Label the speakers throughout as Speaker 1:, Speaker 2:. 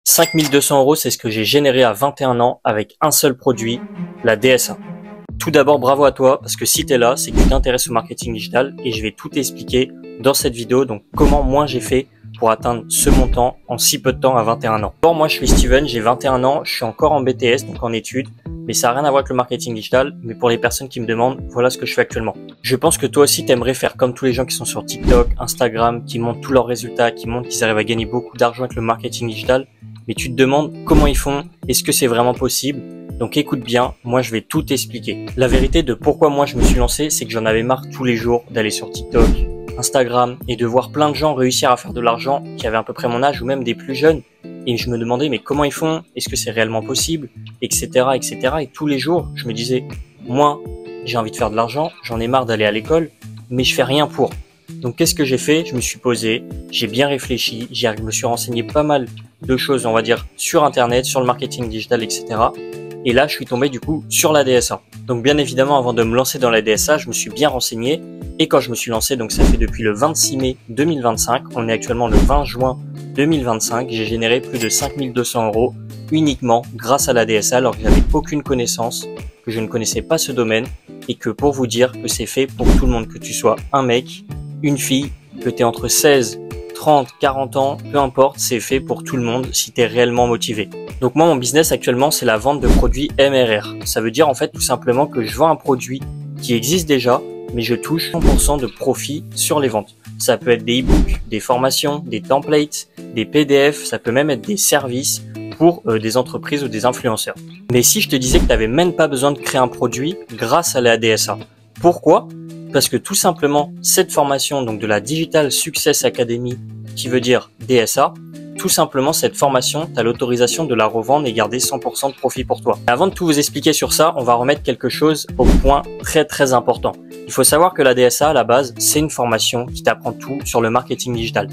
Speaker 1: 5200 €, c'est ce que j'ai généré à 21 ans avec un seul produit, la DSA. Tout d'abord, bravo à toi, parce que si tu es là, c'est que tu t'intéresses au marketing digital et je vais tout t'expliquer dans cette vidéo. Donc, comment moi j'ai fait pour atteindre ce montant en si peu de temps à 21 ans. Bon, moi, je suis Steven, j'ai 21 ans, je suis encore en BTS, donc en études, mais ça n'a rien à voir avec le marketing digital. Mais pour les personnes qui me demandent, voilà ce que je fais actuellement. Je pense que toi aussi, tu aimerais faire comme tous les gens qui sont sur TikTok, Instagram, qui montrent tous leurs résultats, qui montrent qu'ils arrivent à gagner beaucoup d'argent avec le marketing digital. Mais tu te demandes comment ils font, est-ce que c'est vraiment possible? Donc écoute bien, moi je vais tout t'expliquer. La vérité de pourquoi moi je me suis lancé, c'est que j'en avais marre tous les jours d'aller sur TikTok, Instagram et de voir plein de gens réussir à faire de l'argent qui avaient à peu près mon âge ou même des plus jeunes. Et je me demandais mais comment ils font? Est-ce que c'est réellement possible? Etc. etc. Et tous les jours, je me disais, moi j'ai envie de faire de l'argent, j'en ai marre d'aller à l'école, mais je fais rien pour. Donc qu'est-ce que j'ai fait? Je me suis posé, j'ai bien réfléchi, je me suis renseigné pas mal de choses, on va dire, sur Internet, sur le marketing digital, etc. Et là, je suis tombé du coup sur la DSA. Donc bien évidemment, avant de me lancer dans la DSA, je me suis bien renseigné. Et quand je me suis lancé, donc ça fait depuis le 26 mai 2025, on est actuellement le 20 juin 2025, j'ai généré plus de 5200 € uniquement grâce à la DSA alors que j'avais aucune connaissance, que je ne connaissais pas ce domaine et que pour vous dire que c'est fait pour tout le monde, que tu sois un mec, une fille, que tu es entre 16, 30, 40 ans, peu importe, c'est fait pour tout le monde si tu es réellement motivé. Donc moi, mon business actuellement, c'est la vente de produits MRR. Ça veut dire en fait tout simplement que je vends un produit qui existe déjà, mais je touche 100% de profit sur les ventes. Ça peut être des e-books, des formations, des templates, des PDF, ça peut même être des services pour des entreprises ou des influenceurs. Mais si je te disais que tu n'avais même pas besoin de créer un produit grâce à la DSA, pourquoi ? Parce que tout simplement, cette formation, donc de la Digital Success Academy, qui veut dire DSA, tout simplement, cette formation, tu as l'autorisation de la revendre et garder 100% de profit pour toi. Avant de tout vous expliquer sur ça, on va remettre quelque chose au point très important. Il faut savoir que la DSA, à la base, c'est une formation qui t'apprend tout sur le marketing digital.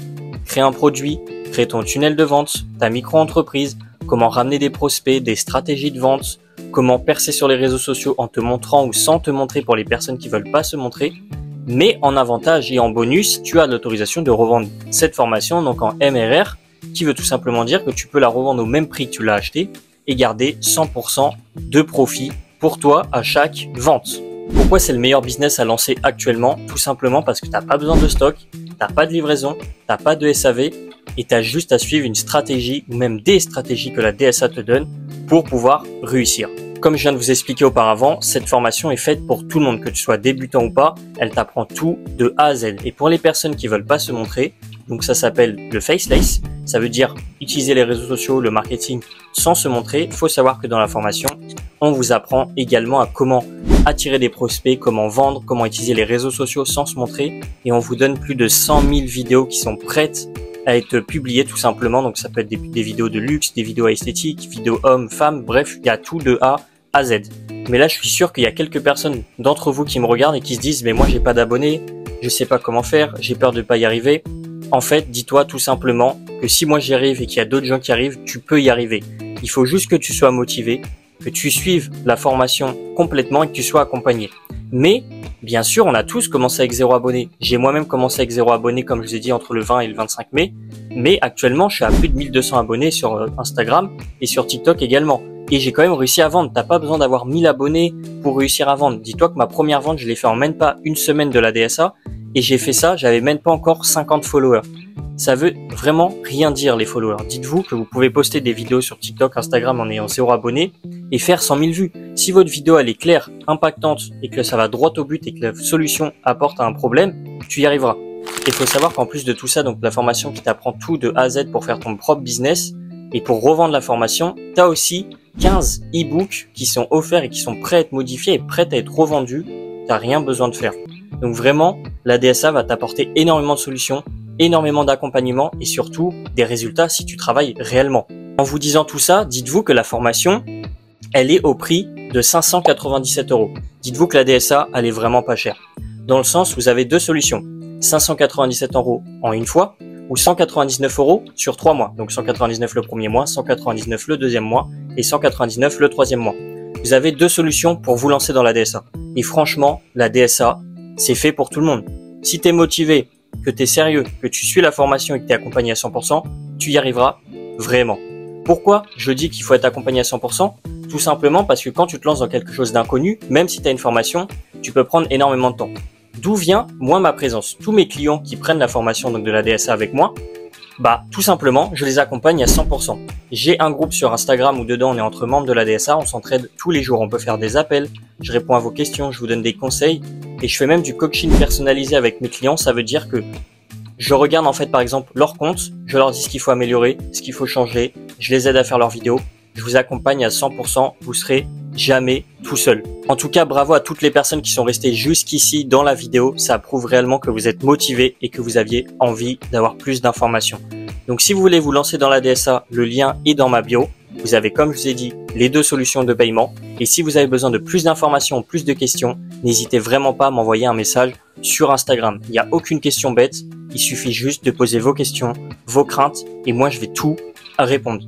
Speaker 1: Créer un produit, créer ton tunnel de vente, ta micro-entreprise, comment ramener des prospects, des stratégies de vente, comment percer sur les réseaux sociaux en te montrant ou sans te montrer pour les personnes qui veulent pas se montrer. Mais en avantage et en bonus, tu as l'autorisation de revendre cette formation, donc en MRR, qui veut tout simplement dire que tu peux la revendre au même prix que tu l'as acheté et garder 100% de profit pour toi à chaque vente. Pourquoi c'est le meilleur business à lancer actuellement? Tout simplement parce que tu n'as pas besoin de stock, tu n'as pas de livraison, tu n'as pas de SAV et tu as juste à suivre une stratégie ou même des stratégies que la DSA te donne pour pouvoir réussir. Comme je viens de vous expliquer auparavant, cette formation est faite pour tout le monde, que tu sois débutant ou pas, elle t'apprend tout de A à Z. Et pour les personnes qui veulent pas se montrer, donc ça s'appelle le faceless, ça veut dire utiliser les réseaux sociaux, le marketing sans se montrer. Il faut savoir que dans la formation, on vous apprend également à comment attirer des prospects, comment vendre, comment utiliser les réseaux sociaux sans se montrer. Et on vous donne plus de 100 000 vidéos qui sont prêtes à être publiées tout simplement. Donc ça peut être des vidéos de luxe, des vidéos esthétiques, vidéos hommes, femmes, bref, il y a tout de A à Z. Mais là, je suis sûr qu'il y a quelques personnes d'entre vous qui me regardent et qui se disent « mais moi, j'ai pas d'abonnés, je sais pas comment faire, j'ai peur de pas y arriver ». En fait, dis-toi tout simplement que si moi j'y arrive et qu'il y a d'autres gens qui arrivent, tu peux y arriver. Il faut juste que tu sois motivé, que tu suives la formation complètement et que tu sois accompagné. Mais, bien sûr, on a tous commencé avec 0 abonnés. J'ai moi-même commencé avec 0 abonnés, comme je vous ai dit, entre le 20 et le 25 mai. Mais actuellement, je suis à plus de 1200 abonnés sur Instagram et sur TikTok également. Et j'ai quand même réussi à vendre. T'as pas besoin d'avoir 1000 abonnés pour réussir à vendre. Dis-toi que ma première vente, je l'ai fait en même pas une semaine de la DSA. Et j'ai fait ça, j'avais même pas encore 50 followers. Ça veut vraiment rien dire les followers. Dites-vous que vous pouvez poster des vidéos sur TikTok, Instagram en ayant 0 abonnés et faire 100 000 vues. Si votre vidéo elle est claire, impactante et que ça va droit au but et que la solution apporte à un problème, tu y arriveras. Il faut savoir qu'en plus de tout ça, donc la formation qui t'apprend tout de A à Z pour faire ton propre business et pour revendre la formation, tu as aussi 15 e-books qui sont offerts et qui sont prêts à être modifiés et prêts à être revendus. Tu n'as rien besoin de faire. Donc vraiment, la DSA va t'apporter énormément de solutions, énormément d'accompagnement et surtout des résultats si tu travailles réellement. En vous disant tout ça, dites-vous que la formation, elle est au prix de 597 €. Dites-vous que la DSA, elle est vraiment pas chère. Dans le sens, vous avez deux solutions. 597 € en une fois ou 199 € sur 3 mois. Donc 199 le premier mois, 199 le deuxième mois et 199 le troisième mois. Vous avez deux solutions pour vous lancer dans la DSA. Et franchement, la DSA, c'est fait pour tout le monde. Si tu es motivé, que tu es sérieux, que tu suis la formation et que tu es accompagné à 100%, tu y arriveras vraiment. Pourquoi je dis qu'il faut être accompagné à 100%? Tout simplement parce que quand tu te lances dans quelque chose d'inconnu, même si tu as une formation, tu peux prendre énormément de temps. D'où vient, moi, ma présence? Tous mes clients qui prennent la formation donc de la DSA avec moi, tout simplement, je les accompagne à 100%. J'ai un groupe sur Instagram où dedans on est entre membres de la DSA, on s'entraide tous les jours, on peut faire des appels, je réponds à vos questions, je vous donne des conseils et je fais même du coaching personnalisé avec mes clients. Ça veut dire que je regarde en fait par exemple leur compte, je leur dis ce qu'il faut améliorer, ce qu'il faut changer, je les aide à faire leurs vidéos, je vous accompagne à 100%, vous serez jamais tout seul. En tout cas, bravo à toutes les personnes qui sont restées jusqu'ici dans la vidéo, ça prouve réellement que vous êtes motivés et que vous aviez envie d'avoir plus d'informations. Donc si vous voulez vous lancer dans la DSA, le lien est dans ma bio. Vous avez, comme je vous ai dit, les deux solutions de paiement. Et si vous avez besoin de plus d'informations, plus de questions, n'hésitez vraiment pas à m'envoyer un message sur Instagram. Il n'y a aucune question bête, il suffit juste de poser vos questions, vos craintes et moi je vais tout répondre.